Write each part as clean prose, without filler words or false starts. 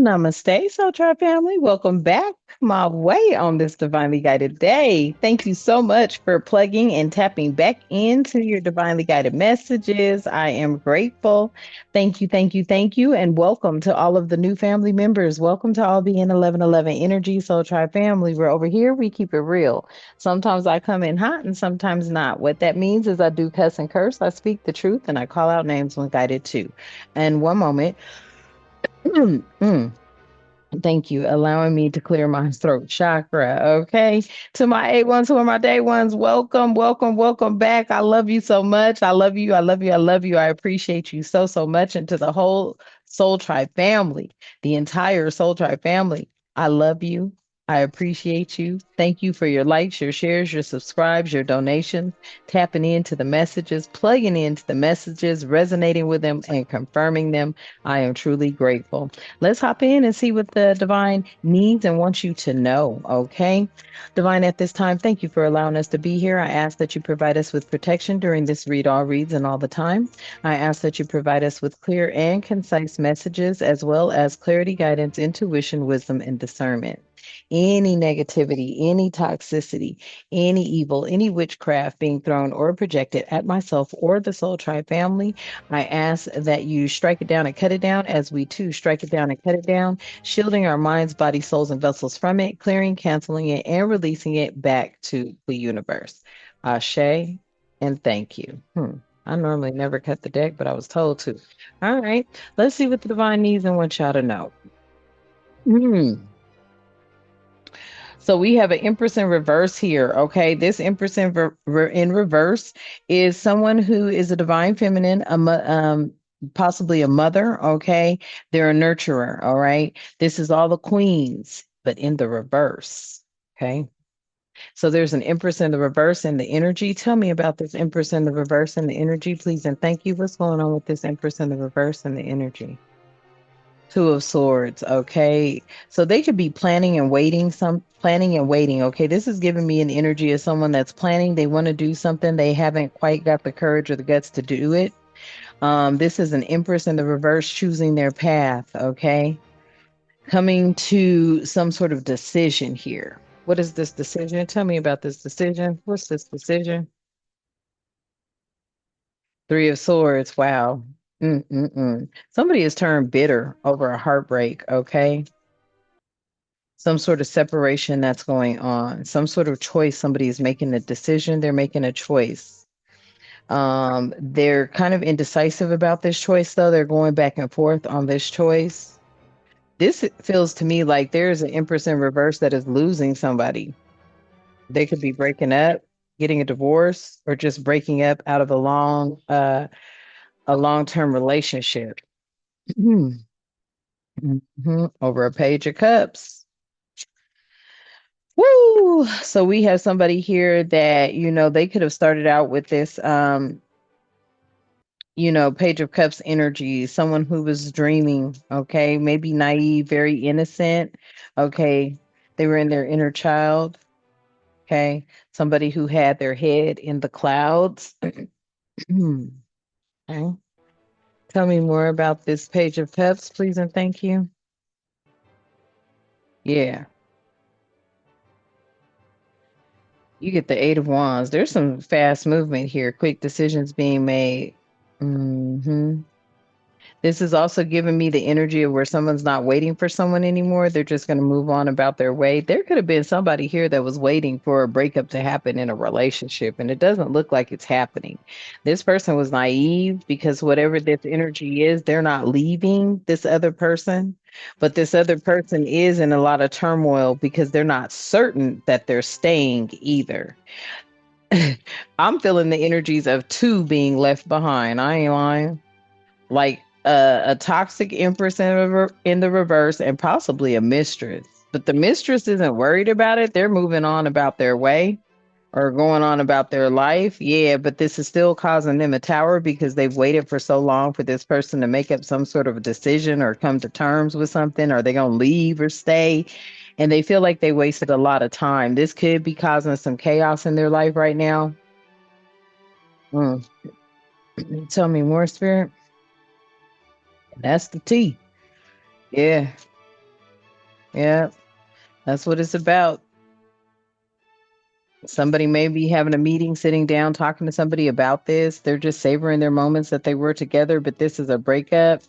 Namaste, Soul Tribe family. Welcome back my way on this divinely guided day. Thank you so much for plugging and tapping back into your divinely guided messages. I am grateful. Thank you, thank you, thank you. And welcome to all of the new family members. Welcome to all the N1111 Energy Soul Tribe family. We're over here, we keep it real. Sometimes I come in hot and sometimes not. What that means is I do cuss and curse. I speak the truth and I call out names when guided too. And one moment. Thank you, allowing me to clear my throat chakra. Okay. To my A1s, who are my day ones, welcome, welcome, welcome back. I love you so much. I love you. I love you. I love you. I appreciate you so, so much. And to the whole Soul Tribe family, the entire Soul Tribe family, I love you. I appreciate you. Thank you for your likes, your shares, your subscribes, your donations, tapping into the messages, plugging into the messages, resonating with them, and confirming them. I am truly grateful. Let's hop in and see what the divine needs and wants you to know. Okay. Divine, at this time, thank you for allowing us to be here. I ask that you provide us with protection during this read all reads and all the time. I ask that you provide us with clear and concise messages, as well as clarity, guidance, intuition, wisdom, and discernment. Any negativity, any toxicity, any evil, any witchcraft being thrown or projected at myself or the Soul Tribe family, I ask that you strike it down and cut it down as we too strike it down and cut it down, shielding our minds, bodies, souls, and vessels from it, clearing, canceling it, and releasing it back to the universe. Ashe, and thank you. I normally never cut the deck, but I was told to. All right, let's see what the divine needs and wants y'all to know. Hmm. So we have an Empress in reverse here. Okay, this Empress in reverse is someone who is a divine feminine, possibly a mother. Okay, they're a nurturer. All right, this is all the queens, but in the reverse. Okay, so there's an Empress in the reverse in the energy. Tell me about this Empress in the reverse in the energy, please, and thank you. What's going on with this Empress in the reverse in the energy? Two of Swords, okay. So they could be planning and waiting, some planning and waiting. Okay, this is giving me an energy of someone that's planning. They want to do something. They haven't quite got the courage or the guts to do it. This is an Empress in the reverse choosing their path, okay. Coming to some sort of decision here. What is this decision? Tell me about this decision. What's this decision? Three of Swords. Wow. Mm-mm-mm. Somebody has turned bitter over a heartbreak, okay? Some sort of separation that's going on, some sort of choice. Somebody is making a decision, they're making a choice. They're kind of indecisive about this choice, though. They're going back and forth on this choice. This feels to me like there's an Empress in reverse that is losing somebody. They could be breaking up, getting a divorce, or just breaking up out of a long-term relationship. Over a page of cups. Woo! So we have somebody here that, they could have started out with this, Page of Cups energy, someone who was dreaming, okay, maybe naive, very innocent, okay. They were in their inner child, okay. Somebody who had their head in the clouds. Okay. Tell me more about this Page of Cups, please, and thank you. Yeah, you get the Eight of Wands. There's some fast movement here, quick decisions being made. Hmm. This is also giving me the energy of where someone's not waiting for someone anymore. They're just going to move on about their way. There could have been somebody here that was waiting for a breakup to happen in a relationship, and it doesn't look like it's happening. This person was naive because whatever this energy is, they're not leaving this other person, but this other person is in a lot of turmoil because they're not certain that they're staying either. I'm feeling the energies of two being left behind. I ain't lying. Like a toxic empress in the reverse and possibly a mistress. But the mistress isn't worried about it. They're moving on about their way or going on about their life. Yeah, but this is still causing them a tower because they've waited for so long for this person to make up some sort of a decision or come to terms with something. Are they going to leave or stay? And they feel like they wasted a lot of time. This could be causing some chaos in their life right now. Mm. Tell me more, Spirit. That's the T. Yeah. Yeah, that's what it's about. Somebody may be having a meeting, sitting down, talking to somebody about this. They're just savoring their moments that they were together, but this is a breakup.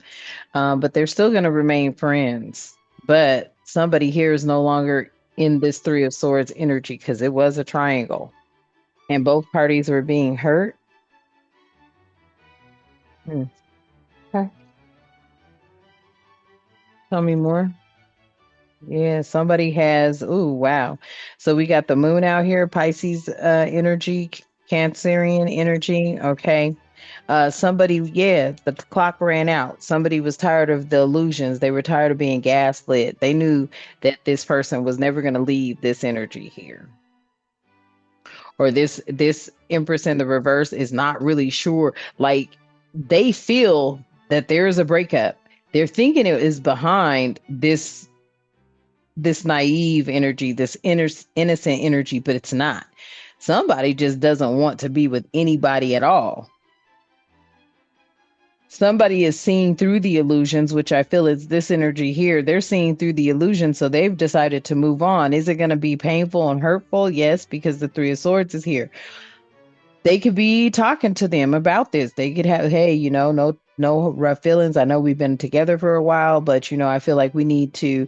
But they're still going to remain friends. But somebody here is no longer in this Three of Swords energy because it was a triangle and both parties were being hurt. Hmm. Okay. Tell me more. Yeah, somebody has, ooh, wow. So we got the moon out here, Pisces energy, Cancerian energy. Okay. Somebody, yeah, the clock ran out. Somebody was tired of the illusions. They were tired of being gaslit. They knew that this person was never going to leave this energy here. Or this Empress in the reverse is not really sure. Like they feel that there is a breakup. They're thinking it is behind this naive energy, this innocent energy, but it's not. Somebody just doesn't want to be with anybody at all. Somebody is seeing through the illusions, which I feel is this energy here. They're seeing through the illusion, so they've decided to move on. Is it going to be painful and hurtful? Yes, because the Three of Swords is here. They could be talking to them about this. They could have, hey, no rough feelings. I know we've been together for a while, but I feel like we need to,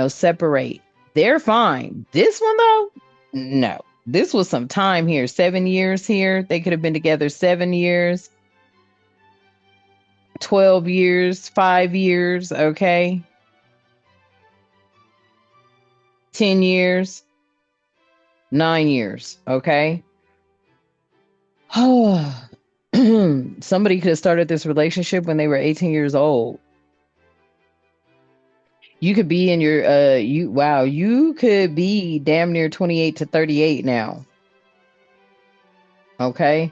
separate. They're fine. This one though, no. This was some time here. 7 years here. They could have been together 7 years, 12 years, 5 years, okay, 10 years, 9 years, okay. Somebody could have started this relationship when they were 18 years old. You could be in your you wow, you could be damn near 28 to 38 now. Okay?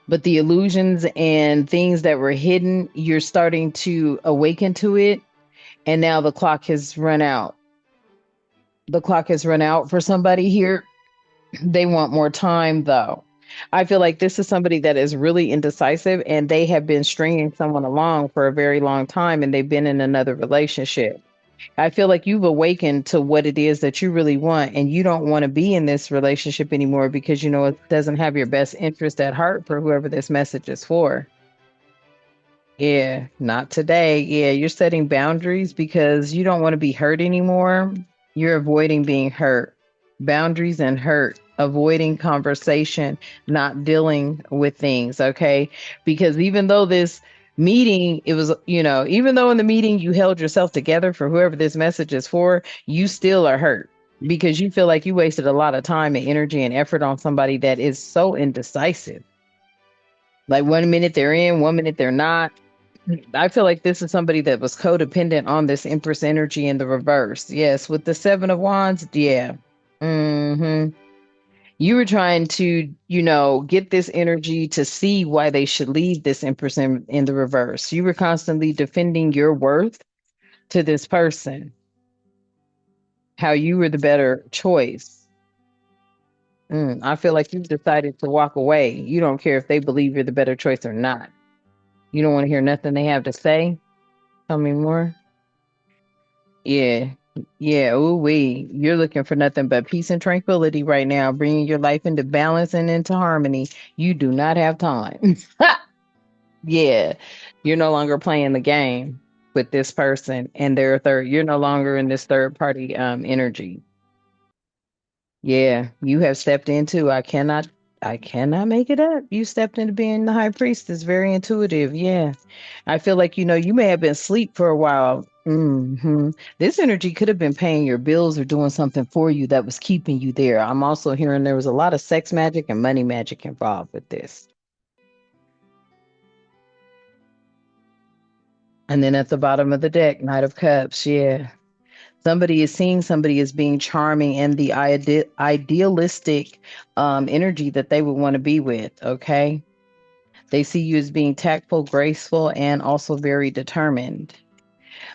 But the illusions and things that were hidden, you're starting to awaken to it, and now the clock has run out. The clock has run out for somebody here. They want more time though. I feel like this is somebody that is really indecisive and they have been stringing someone along for a very long time and they've been in another relationship. I feel like you've awakened to what it is that you really want, and you don't want to be in this relationship anymore because it doesn't have your best interest at heart for whoever this message is for. Yeah, not today. Yeah, you're setting boundaries because you don't want to be hurt anymore. You're avoiding being hurt. Boundaries and hurt, avoiding conversation, not dealing with things, okay? Because even though this meeting, it was, even though in the meeting you held yourself together for whoever this message is for, you still are hurt because you feel like you wasted a lot of time and energy and effort on somebody that is so indecisive. Like 1 minute they're in, 1 minute they're not. I feel like this is somebody that was codependent on this Empress energy in the reverse. Yes, with the Seven of Wands, yeah. Hmm. You were trying to, get this energy to see why they should leave this Empress in the reverse. You were constantly defending your worth to this person, how you were the better choice. I feel like you've decided to walk away. You don't care if they believe you're the better choice or not. You don't want to hear nothing they have to say. Tell me more. Yeah. Yeah. Ooh, you're looking for nothing but peace and tranquility right now, bringing your life into balance and into harmony. You do not have time. Yeah. You're no longer playing the game with this person and their third. You're no longer in this third party energy. Yeah, you have stepped into, I cannot make it up. You stepped into being the high priestess, very intuitive. Yeah. I feel like, you may have been asleep for a while. This energy could have been paying your bills or doing something for you that was keeping you there. I'm also hearing there was a lot of sex magic and money magic involved with this. And then at the bottom of the deck, Knight of Cups. Yeah. Somebody is seeing somebody as being charming and the idealistic energy that they would want to be with. Okay. They see you as being tactful, graceful, and also very determined.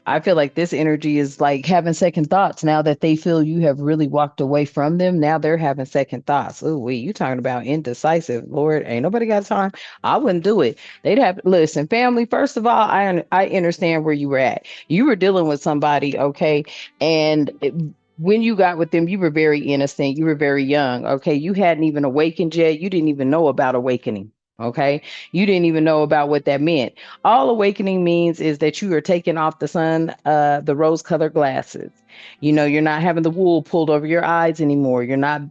I feel like this energy is like having second thoughts now that they feel you have really walked away from them. Now they're having second thoughts. Oh, wait, you talking about indecisive? Lord, ain't nobody got time. I wouldn't do it. They'd have listen, family. First of all, I understand where you were at. You were dealing with somebody, okay, and when you got with them, you were very innocent. You were very young, okay. You hadn't even awakened yet. You didn't even know about awakening. Okay. You didn't even know about what that meant. All awakening means is that you are taking off the sun, the rose colored glasses. You know, you're not having the wool pulled over your eyes anymore. You're not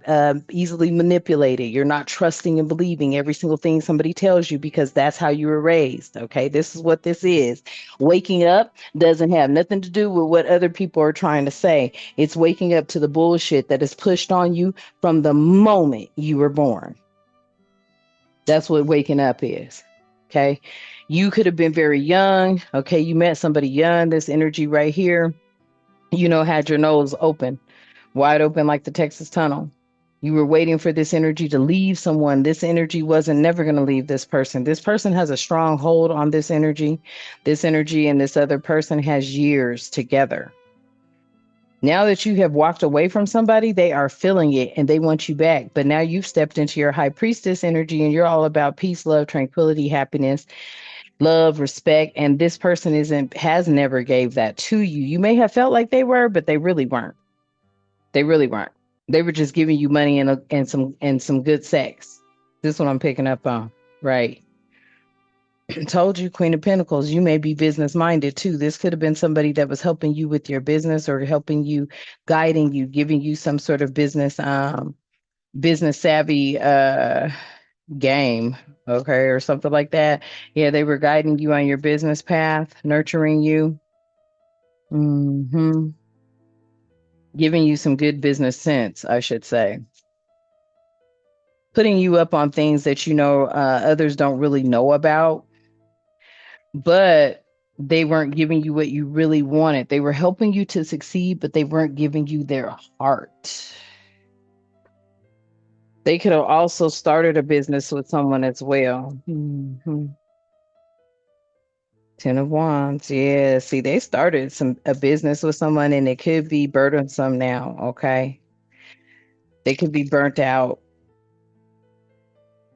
easily manipulated. You're not trusting and believing every single thing somebody tells you because that's how you were raised. Okay. This is what this is. Waking up doesn't have nothing to do with what other people are trying to say. It's waking up to the bullshit that is pushed on you from the moment you were born. That's what waking up is. Okay. You could have been very young. Okay. You met somebody young. This energy right here, had your nose open, wide open like the Texas tunnel. You were waiting for this energy to leave someone. This energy wasn't never going to leave this person. This person has a strong hold on this energy. This energy and this other person has years together. Now that you have walked away from somebody, they are feeling it and they want you back. But now you've stepped into your high priestess energy and you're all about peace, love, tranquility, happiness, love, respect. And this person has never gave that to you. You may have felt like they were, but they really weren't. They really weren't. They were just giving you money and some good sex. This is what I'm picking up on. Right. Told you, Queen of Pentacles, you may be business minded too. This could have been somebody that was helping you with your business or helping you, guiding you, giving you some sort of business savvy game, okay, or something like that. Yeah, they were guiding you on your business path, nurturing you, hmm giving you some good business sense, I should say. Putting you up on things that others don't really know about, but they weren't giving you what you really wanted. They were helping you to succeed, but they weren't giving you their heart. They could have also started a business with someone as well. Ten of Wands. Yeah. See, they started a business with someone and it could be burdensome now. Okay. They could be burnt out,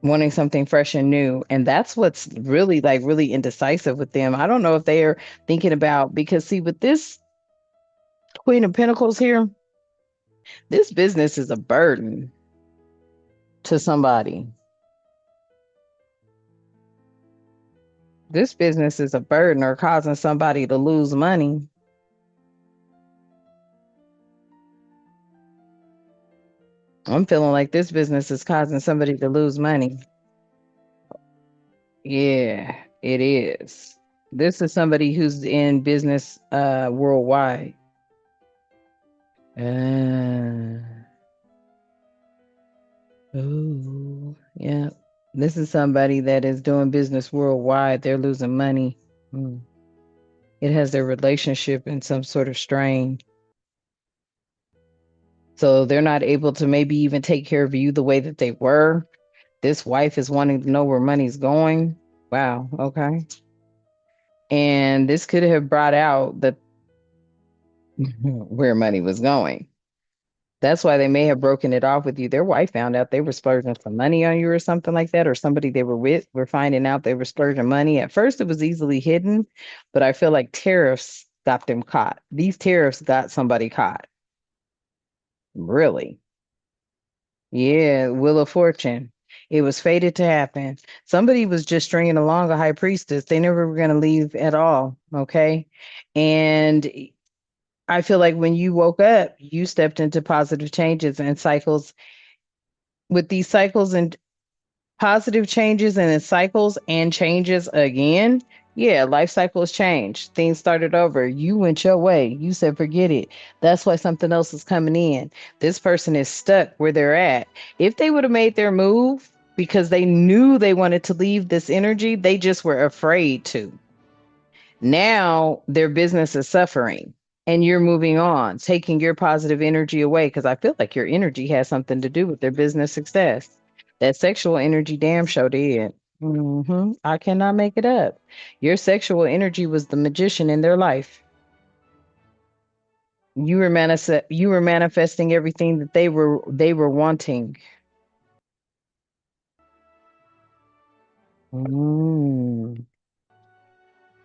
wanting something fresh and new. And that's what's really like really indecisive with them. I don't know if they are thinking about because see, with this Queen of Pentacles here, this business is a burden to somebody. This business is a burden or causing somebody to lose money. I'm feeling like this business is causing somebody to lose money. Yeah, it is. This is somebody who's in business worldwide. Uh, oh, yeah. This is somebody that is doing business worldwide. They're losing money. Mm. It has their relationship in some sort of strain. So they're not able to maybe even take care of you the way that they were. This wife is wanting to know where money's going. Wow. Okay. And this could have brought out that where money was going. That's why they may have broken it off with you. Their wife found out they were splurging some money on you or something like that, or somebody they were with were finding out they were splurging money. At first, it was easily hidden, but I feel like tariffs got them caught. These tariffs got somebody caught. Really. Yeah, Wheel of Fortune. It was fated to happen. Somebody was just stringing along a high priestess. They never were going to leave at all. Okay. And I feel like when you woke up, you stepped into positive changes and cycles. With these cycles and positive changes and then cycles and changes again, yeah, life cycles change. Things started over. You went your way. You said, forget it. That's why something else is coming in. This person is stuck where they're at. If they would have made their move because they knew they wanted to leave this energy, they just were afraid to. Now their business is suffering and you're moving on, taking your positive energy away because I feel like your energy has something to do with their business success. That sexual energy damn show did. I cannot make it up. Your sexual energy was the magician in their life. You were manifesting everything that they were wanting. Mm.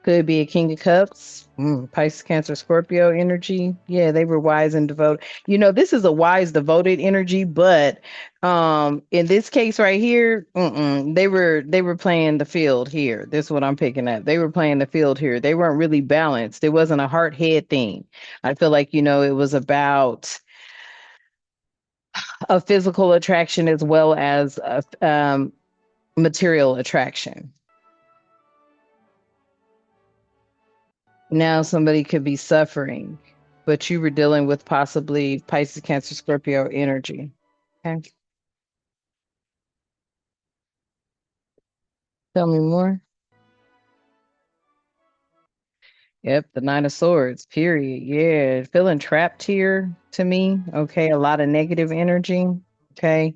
Could be a King of Cups, Pisces, Cancer, Scorpio energy. Yeah, they were wise and devoted. This is a wise, devoted energy, but in this case right here, they were playing the field here. This is what I'm picking up. They were playing the field here. They weren't really balanced. It wasn't a heart head thing. I feel like it was about a physical attraction as well as a material attraction. Now somebody could be suffering, but you were dealing with possibly Pisces, Cancer, Scorpio energy. Okay. Tell me more. Yep, the Nine of Swords, period. Yeah, feeling trapped here to me. Okay, a lot of negative energy. Okay.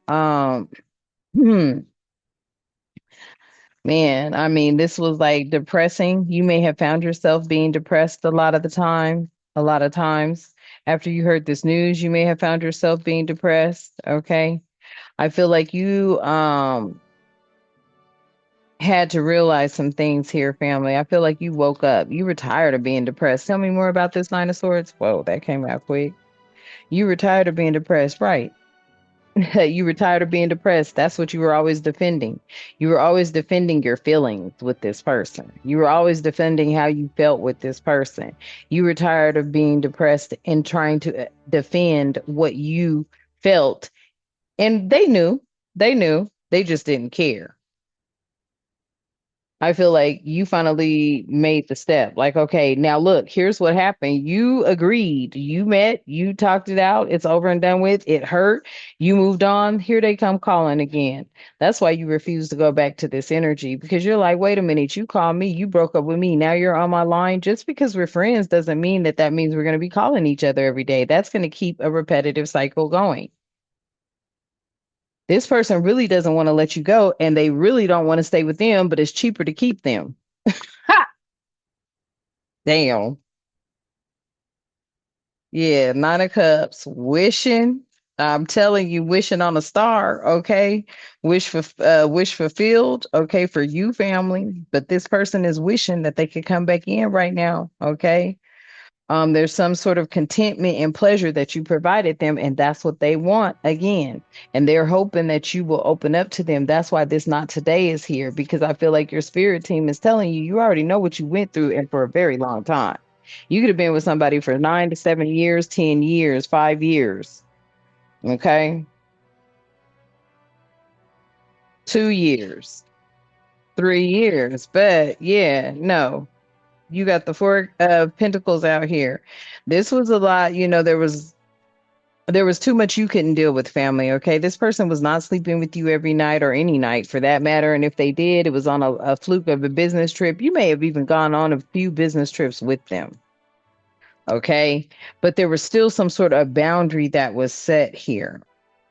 Um, hmm, man, I mean, this was like depressing. You may have found yourself being depressed a lot of the time, a lot of times. After you heard this news, you may have found yourself being depressed. Okay. I feel like you had to realize some things here, family. I feel like you woke up. You were tired of being depressed. Tell me more about this Nine of Swords. Whoa, that came out quick. You were tired of being depressed, right? You were tired of being depressed. That's what you were always defending. You were always defending your feelings with this person. You were always defending how you felt with this person. You were tired of being depressed and trying to defend what you felt. And they knew. They knew. They just didn't care. I feel like you finally made the step. Like, okay, now look, here's what happened. You agreed. You met, you talked it out. It's over and done with. It hurt. You moved on. Here they come calling again. That's why you refuse to go back to this energy because you're like, wait a minute, you called me, you broke up with me. Now you're on my line. Just because we're friends doesn't mean that that means we're going to be calling each other every day. That's going to keep a repetitive cycle going. This person really doesn't want to let you go and they really don't want to stay with them, but it's cheaper to keep them. Ha! Damn. Yeah, Nine of Cups, wishing. I'm telling you, wishing on a star, okay? Wish fulfilled, okay, for you, family. But this person is wishing that they could come back in right now, okay? There's some sort of contentment and pleasure that you provided them, and that's what they want again. And they're hoping that you will open up to them. That's why this not today is here, because I feel like your spirit team is telling you you already know what you went through and for a very long time. You could have been with somebody for 9 to 7 years, 10 years, 5 years, okay, 2 years, 3 years. But yeah, no, you got the Four of Pentacles out here. This was a lot, there was too much you couldn't deal with, family. Okay. This person was not sleeping with you every night or any night for that matter. And if they did, it was on a fluke of a business trip. You may have even gone on a few business trips with them. Okay. But there was still some sort of boundary that was set here.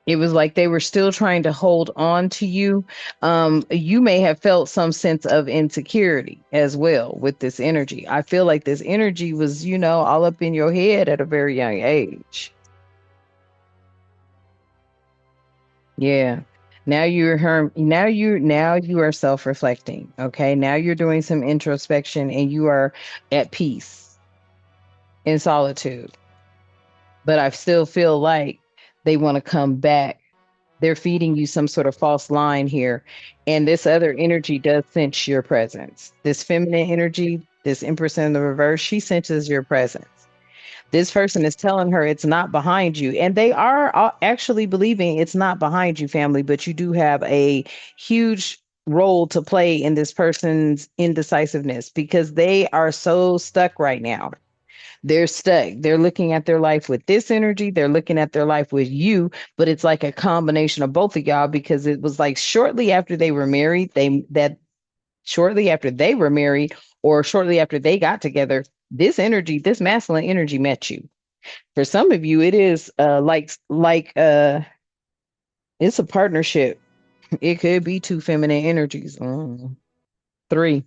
It was like they were still trying to hold on to you. You may have felt some sense of insecurity as well with this energy. I feel like this energy was, all up in your head at a very young age. Yeah. Now you are self-reflecting. Okay. Now you're doing some introspection and you are at peace in solitude. But I still feel like they want to come back. They're feeding you some sort of false line here. And this other energy does sense your presence. This feminine energy, this Empress in the reverse, she senses your presence. This person is telling her it's not behind you. And they are actually believing it's not behind you, family, but you do have a huge role to play in this person's indecisiveness because they are so stuck right now. They're stuck. They're looking at their life with this energy. They're looking at their life with you, but it's like a combination of both of y'all because it was like shortly after they were married, shortly after they were married or shortly after they got together, this energy, this masculine energy met you. For some of you, it is it's a partnership. It could be two feminine energies. Three.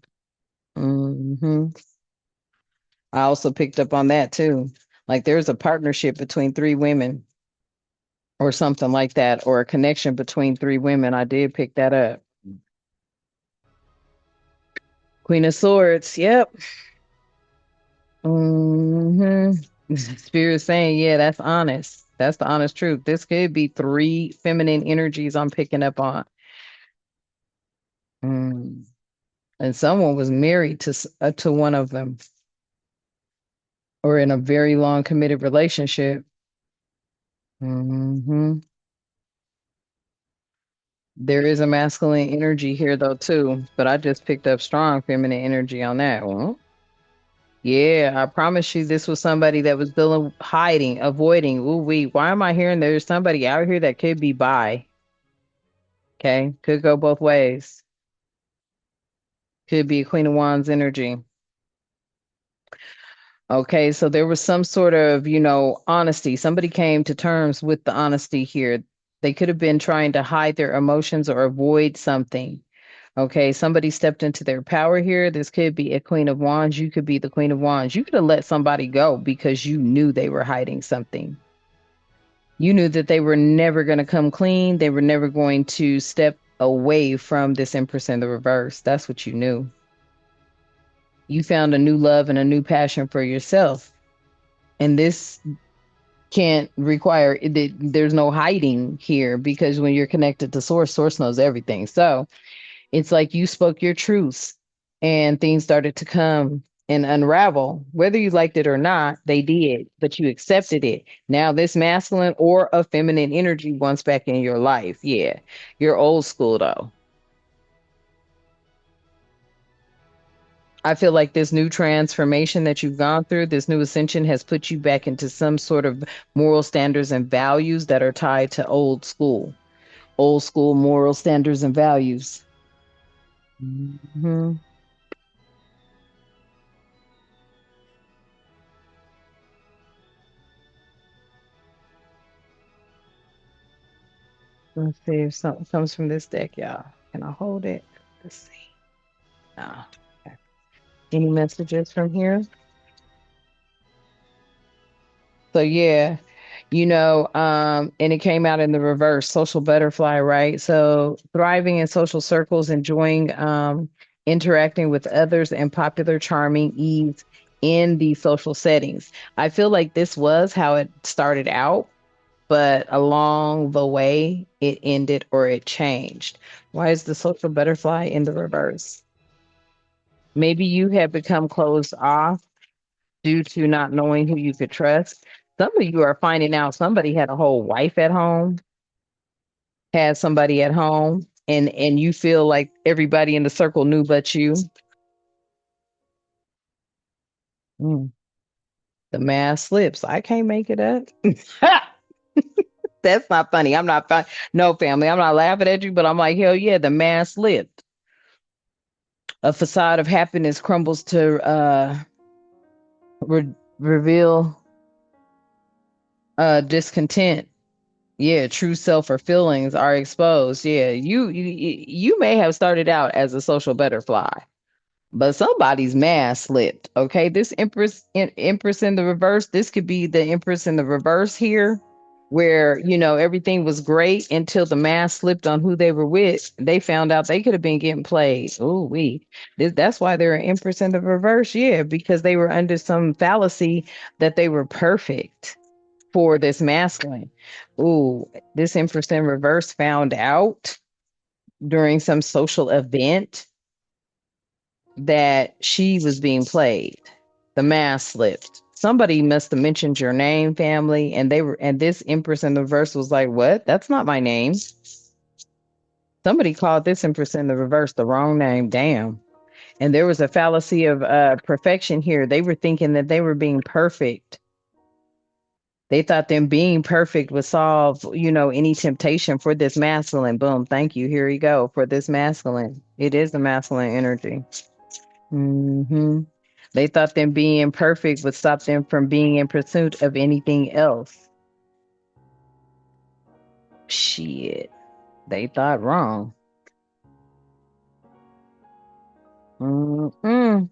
I also picked up on that too. Like there's a partnership between three women or something like that, or a connection between three women. I did pick that up. Queen of Swords. Yep. hmm Spirit saying, yeah, that's honest. That's the honest truth. This could be three feminine energies I'm picking up on. Mm. And someone was married to one of them or in a very long committed relationship. hmm There is a masculine energy here though too, but I just picked up strong feminine energy on that one. Yeah, I promise you this was somebody that was dealing hiding, avoiding. Ooh, why am I hearing there's somebody out here that could be bi? Okay, could go both ways. Could be a Queen of Wands energy. Okay, so there was some sort of, honesty. Somebody came to terms with the honesty here. They could have been trying to hide their emotions or avoid something. Okay, somebody stepped into their power here. This could be a Queen of Wands. You could be the Queen of Wands. You could have let somebody go because you knew they were hiding something. You knew that they were never going to come clean. They were never going to step away from this Empress in the reverse. That's what you knew. You found a new love and a new passion for yourself. And this can't require there's no hiding here because when you're connected to source, source knows everything. So it's like you spoke your truths and things started to come and unravel. Whether you liked it or not, they did, but you accepted it. Now, this masculine or a feminine energy wants back in your life. Yeah, you're old school though. I feel like this new transformation that you've gone through, this new ascension has put you back into some sort of moral standards and values that are tied to old school moral standards and values. hmm Let's see if something comes from this deck, y'all. Can I hold it? Let's see. No. Okay. Any messages from here? So yeah, and it came out in the reverse, social butterfly, right? So thriving in social circles, enjoying interacting with others and popular, charming, ease in these social settings. I feel like this was how it started out, but along the way it ended or it changed. Why is the social butterfly in the reverse? Maybe you have become closed off due to not knowing who you could trust. Some of you are finding out somebody had a whole wife at home, had somebody at home, and you feel like everybody in the circle knew but you. Mm, the mask slips. I can't make it up. That's not funny. I'm not fun. No, family. I'm not laughing at you, but I'm like, hell yeah, the mask slipped. A facade of happiness crumbles to reveal discontent. Yeah, true self or feelings are exposed. Yeah, you may have started out as a social butterfly, but somebody's mask slipped. Okay, this Empress in the reverse. This could be the Empress in the reverse here, where everything was great until the mask slipped on who they were with. They found out they could have been getting played. Oh, that's why they're an Empress in the reverse. Yeah, because they were under some fallacy that they were perfect for this masculine. Ooh, this Empress in reverse found out during some social event that she was being played. The mask slipped. Somebody must have mentioned your name, family, and this Empress in the reverse was like, "What? That's not my name." Somebody called this Empress in the reverse the wrong name. Damn. And there was a fallacy of perfection here. They were thinking that they were being perfect. They thought them being perfect would solve, any temptation for this masculine. Boom. Thank you. Here you go for this masculine. It is the masculine energy. hmm They thought them being perfect would stop them from being in pursuit of anything else. Shit. They thought wrong. Mm-mm.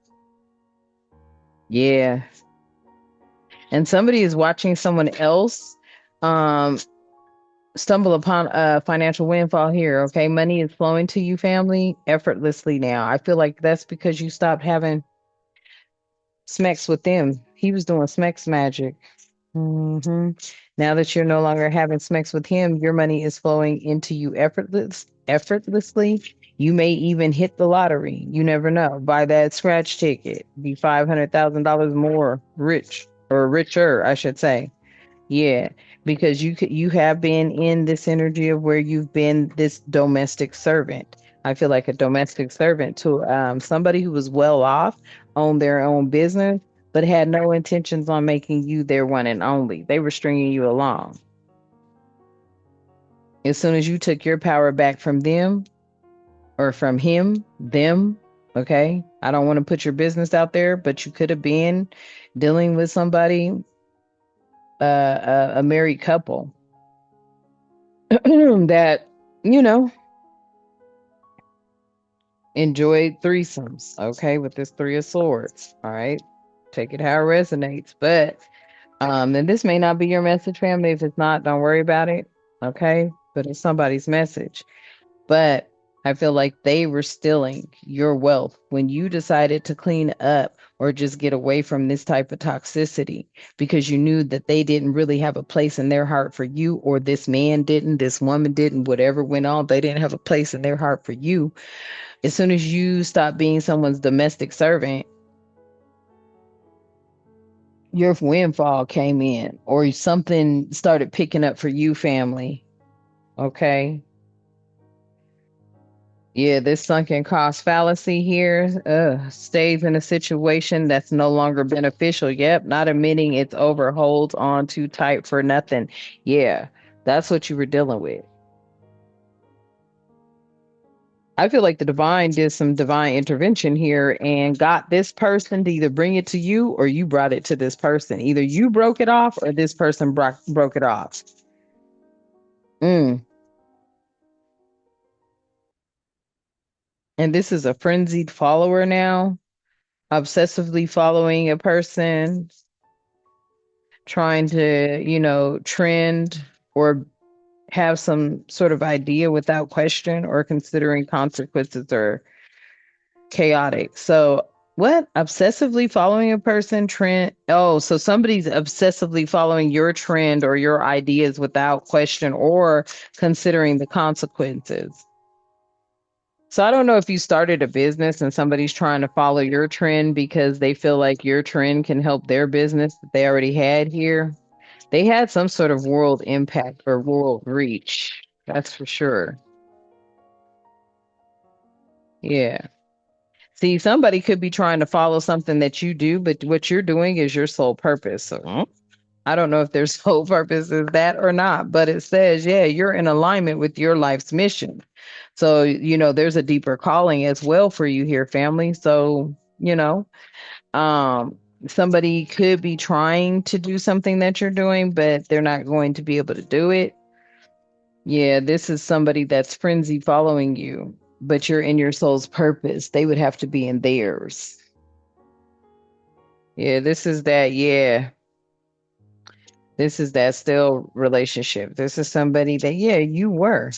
Yeah. And somebody is watching someone else um stumble upon a financial windfall here. Okay, money is flowing to you, family, effortlessly now. I feel like that's because you stopped having smacks with them. He was doing smacks magic. hmm Now that you're no longer having smacks with him, your money is flowing into you effortlessly. You may even hit the lottery. You never know. Buy that scratch ticket. Be $500,000 more rich, or richer, I should say. Yeah, because you have been in this energy of where you've been this domestic servant. I feel like a domestic servant to somebody who was well off, owned their own business, but had no intentions on making you their one and only. They were stringing you along. As soon as you took your power back from them or from him, them, okay? I don't want to put your business out there, but you could have been dealing with somebody, a married couple that, you know, enjoyed threesomes, okay, with this three of swords. All right. Take it how it resonates. But and this may not be your message, family. If it's not, don't worry about it. Okay. But it's somebody's message. But I feel like they were stealing your wealth when you decided to clean up or just get away from this type of toxicity because you knew that they didn't really have a place in their heart for you, or this man didn't, this woman didn't, whatever went on, they didn't have a place in their heart for you. As soon as you stop being someone's domestic servant, your windfall came in or something started picking up for you, family. Okay. Yeah, this sunken cost fallacy here stays in a situation that's no longer beneficial. Yep, not admitting it's over, holds on too tight for nothing. Yeah, that's what you were dealing with. I feel like the divine did some divine intervention here and got this person to either bring it to you or you brought it to this person. Either you broke it off or this person broke it off. Mm. And this is a frenzied follower now, obsessively following a person, trying to, trend or have some sort of idea without question or considering consequences or chaotic. So, what? Obsessively following a person trend? Oh, so somebody's obsessively following your trend or your ideas without question or considering the consequences. So, I don't know if you started a business and somebody's trying to follow your trend because they feel like your trend can help their business that they already had here. They had some sort of world impact or world reach. That's for sure. Yeah. See, somebody could be trying to follow something that you do, but what you're doing is your sole purpose. So I don't know if their sole purpose is that or not, but it says, yeah, you're in alignment with your life's mission. So, there's a deeper calling as well for you here, family. So, somebody could be trying to do something that you're doing, but they're not going to be able to do it. Yeah, this is somebody that's frenzy following you, but you're in your soul's purpose. They would have to be in theirs. Yeah, this is that. Yeah, this is that still relationship. This is somebody that, yeah, you were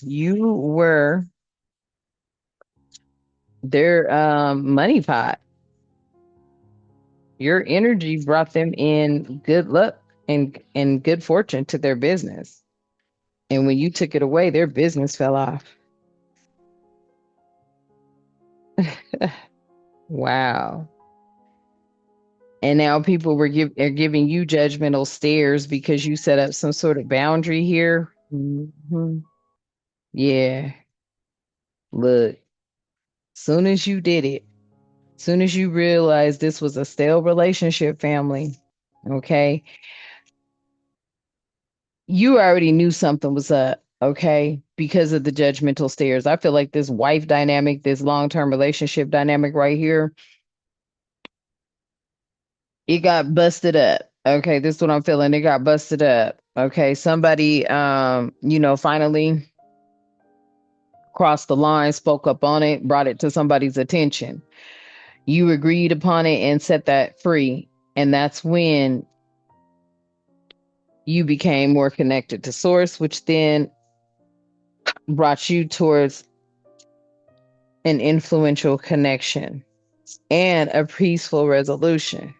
their money pot. Your energy brought them in good luck and good fortune to their business. And when you took it away, their business fell off. Wow. And now people are giving you judgmental stares because you set up some sort of boundary here. Yeah. Look, soon as you did it, soon as you realized this was a stale relationship, family, okay, you already knew something was up, okay, because of the judgmental stares. I feel like this wife dynamic, this long-term relationship dynamic right here, it got busted up. Okay, this is what I'm feeling. It got busted up. Okay, somebody finally crossed the line, spoke up on it, brought it to somebody's attention. You agreed upon it and set that free. And that's when You became more connected to source, which then brought you towards an influential connection and a peaceful resolution.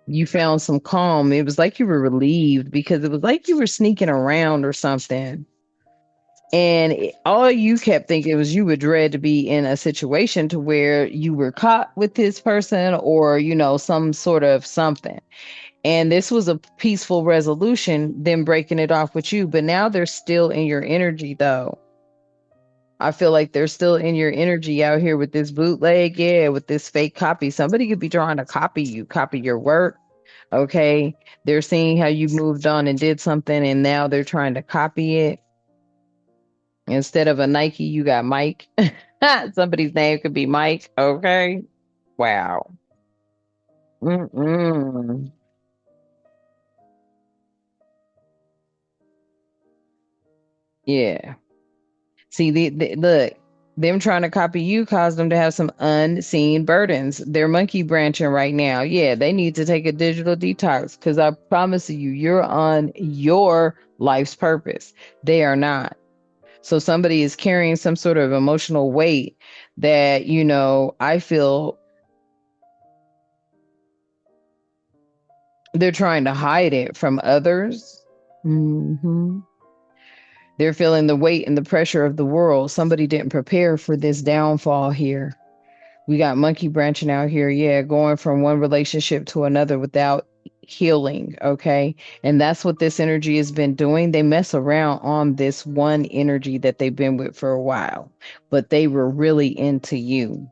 You found some calm. It was like you were relieved because it was like you were sneaking around or something. And all you kept thinking was you would dread to be in a situation to where you were caught with this person or, some sort of something. And this was a peaceful resolution, them breaking it off with you. But now they're still in your energy, though. I feel like they're still in your energy out here with this bootleg, yeah, with this fake copy. Somebody could be trying to copy you, copy your work. Okay. They're seeing how you moved on and did something, and now they're trying to copy it. Instead of a Nike, you got Mike. Somebody's name could be Mike. Okay. Wow. Mm-mm. Yeah. See, look, them trying to copy you caused them to have some unseen burdens. They're monkey branching right now. Yeah, they need to take a digital detox because I promise you, you're on your life's purpose. They are not. So somebody is carrying some sort of emotional weight that, I feel they're trying to hide it from others. Hmm. They're feeling the weight and the pressure of the world. Somebody didn't prepare for this downfall here. We got monkey branching out here, yeah, going from one relationship to another without healing, okay? And that's what this energy has been doing. They mess around on this one energy that they've been with for a while, but they were really into you.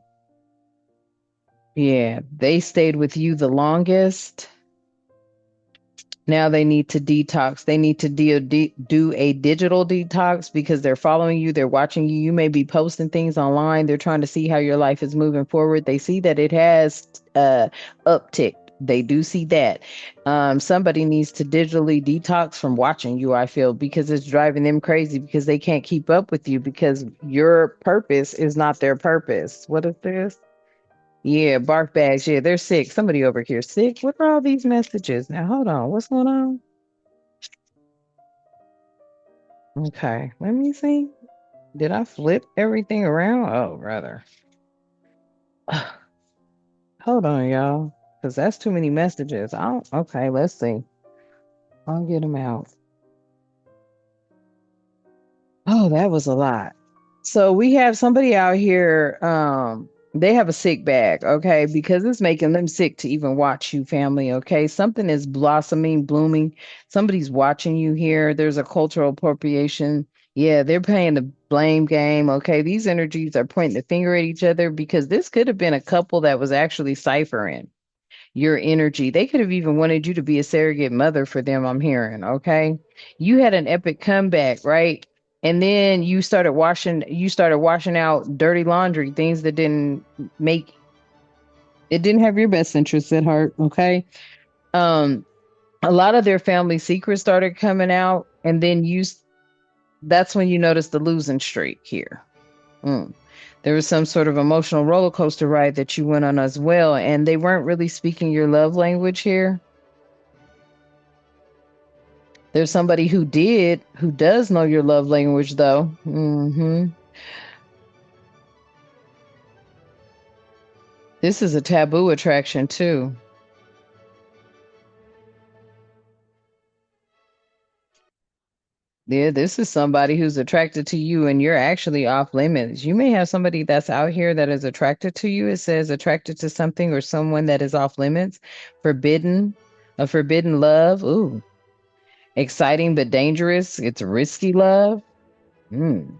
Yeah, they stayed with you the longest. Now they need to detox. They need to do a digital detox because they're following you. They're watching you. You may be posting things online. They're trying to see how your life is moving forward. They see that it has upticked. They do see that. Somebody needs to digitally detox from watching you, I feel, because it's driving them crazy because they can't keep up with you because your purpose is not their purpose. What is this? Yeah, bark bags. Yeah, they're sick. Somebody over here sick. What are all these messages? Now, hold on. What's going on? Okay, let me see. Did I flip everything around? Oh, rather. Hold on, y'all. Because that's too many messages. Okay, let's see. I'll get them out. Oh, that was a lot. So we have somebody out here, they have a sick bag, okay, because it's making them sick to even watch you, family, okay? Something is blossoming, blooming. Somebody's watching you here. There's a cultural appropriation. Yeah, they're playing the blame game, okay? These energies are pointing the finger at each other because this could have been a couple that was actually ciphering your energy. They could have even wanted you to be a surrogate mother for them, I'm hearing, okay? You had an epic comeback, right? And then you started washing out dirty laundry, things that make didn't have your best interests at heart, okay? Um a lot of their family secrets started coming out and then that's when you noticed the losing streak here. Mm. There was some sort of emotional roller coaster ride that you went on as well, and they weren't really speaking your love language here. There's somebody who does know your love language, though. This is a taboo attraction, too. Yeah, this is somebody who's attracted to you, and you're actually off limits. You may have somebody that's out here that is attracted to you. It says attracted to something or someone that is off limits, forbidden, a forbidden love. Ooh, exciting but dangerous. It's risky love. Mm.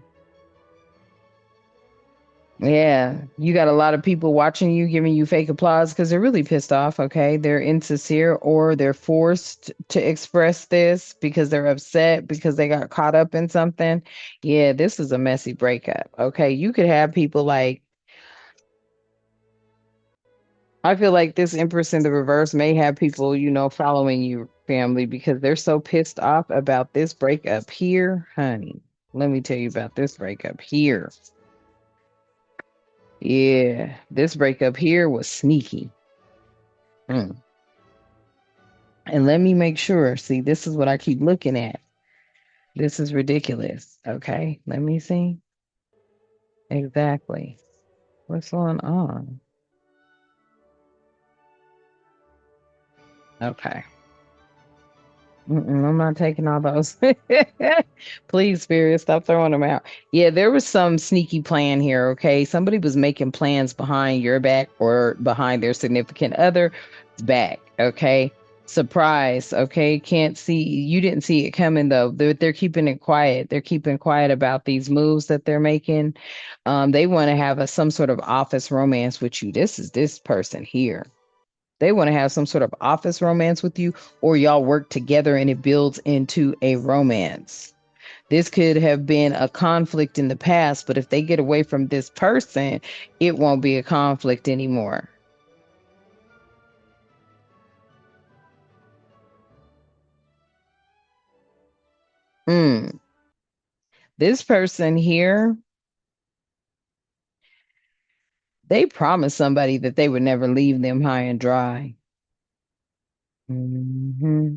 Yeah, you got a lot of people watching you, giving you fake applause because they're really pissed off. Okay. They're insincere or they're forced to express this because they're upset because they got caught up in something. Yeah, this is a messy breakup. Okay. You could have people like, I feel like this Empress in the reverse may have people, following you, family, because they're so pissed off about this breakup here, honey. Let me tell you about this breakup here. Yeah, this breakup here was sneaky. Mm. And let me make sure. See, this is what I keep looking at. This is ridiculous. Okay, let me see. Exactly. What's going on? Okay. I'm not taking all those. Please, Spirit, stop throwing them out. Yeah, there was some sneaky plan here. Okay. Somebody was making plans behind your back or behind their significant other's back. Okay. Surprise. Okay. Can't see. You didn't see it coming, though. They're keeping it quiet. They're keeping quiet about these moves that they're making. They want to have some sort of office romance with you. This is this person here. They want to have some sort of office romance with you, or y'all work together and it builds into a romance. This could have been a conflict in the past, but if they get away from this person, it won't be a conflict anymore. Mm. This person here, they promised somebody that they would never leave them high and dry. hmm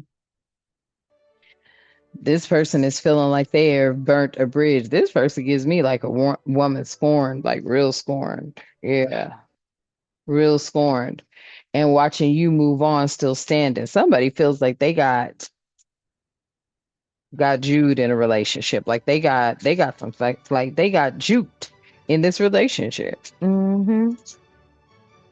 This person is feeling like they have burnt a bridge. This person gives me like a woman scorned, like real scorned. Yeah. Real scorned, and watching you move on still standing. Somebody feels like they got Jude in a relationship. Like they got some like they got juked in this relationship.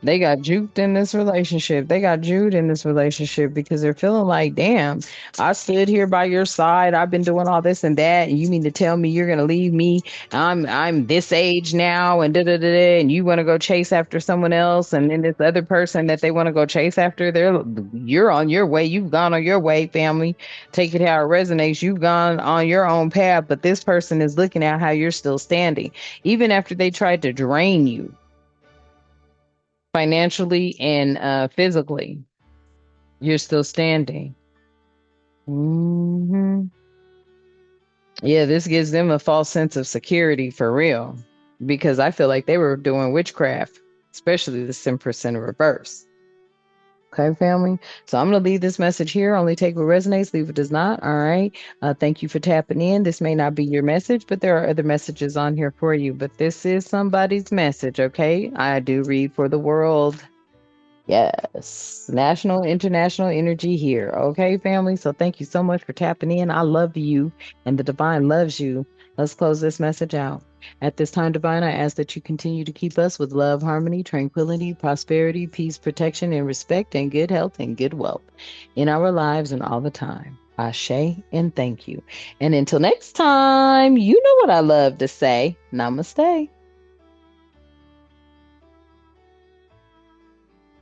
They got juked in this relationship. They got Jude in this relationship because they're feeling like, damn, I stood here by your side. I've been doing all this and that, and you mean to tell me you're gonna leave me? I'm this age now, and da da da da, and you want to go chase after someone else, and then this other person that they want to go chase after, you're on your way. You've gone on your way, family. Take it how it resonates. You've gone on your own path, but this person is looking at how you're still standing, even after they tried to drain you financially and physically, you're still standing. hmm Yeah, this gives them a false sense of security for real, because I feel like they were doing witchcraft, especially the Empress in reverse. Okay, family. So I'm going to leave this message here. Only take what resonates, leave what does not. All right. Thank you for tapping in. This may not be your message, but there are other messages on here for you. But this is somebody's message. Okay. I do read for the world. Yes, national, international energy here. Okay, family. So thank you so much for tapping in. I love you, and the divine loves you. Let's close this message out. At this time, divine, I ask that you continue to keep us with love, harmony, tranquility, prosperity, peace, protection, and respect, and good health and good wealth in our lives and all the time. Ashe and thank you. And until next time, you know what I love to say. Namaste.